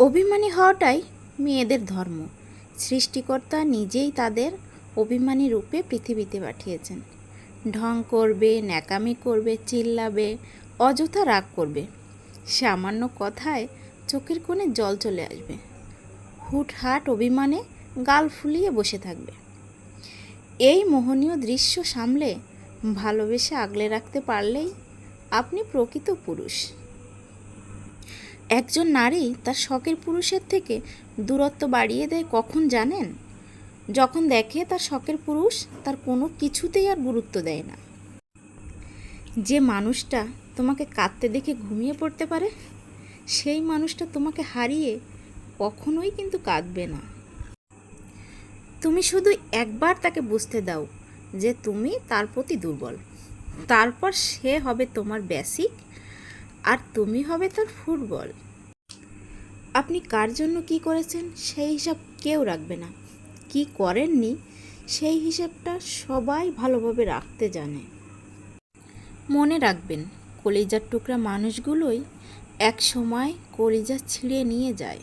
অভিমানী হওয়াটাই মেয়েদের ধর্ম। সৃষ্টিকর্তা নিজেই তাদের অভিমানী রূপে পৃথিবীতে পাঠিয়েছেন। ঢং করবে, ন্যাকামি করবে, চিল্লাবে, অযথা রাগ করবে, সামান্য কথায় চোখের কোণে জল চলে আসবে, হুটহাট অভিমানে গাল ফুলিয়ে বসে থাকবে। এই মোহনীয় দৃশ্য সামলে ভালোবেসে আগলে রাখতে পারলেই আপনি প্রকৃত পুরুষ। একজন নারী তার শখের পুরুষের থেকে দূরত্ব বাড়িয়ে দেয় কখন জানেন? যখন দেখে তার শখের পুরুষ তার কোনো কিছুতেই আর গুরুত্ব দেয় না। যে মানুষটা তোমাকে কাঁদতে দেখে ঘুমিয়ে পড়তে পারে, সেই মানুষটা তোমাকে হারিয়ে কখনোই কিন্তু কাঁদবে না। তুমি শুধু একবার তাকে বুঝতে দাও যে তুমি তার প্রতি দুর্বল। তারপর সে হবে তোমার বেসিক, আর তুমি হবে তার ফুটবল। আপনি কার জন্য কি করেছেন সেই হিসাব কেউ রাখবে না। কি করেননি সেই হিসাবটা সবাই ভালোভাবে রাখতে জানে। মনে রাখবেন, কলিজার টুকরা মানুষগুলোই এক সময় কলিজা ছিঁড়ে নিয়ে যায়।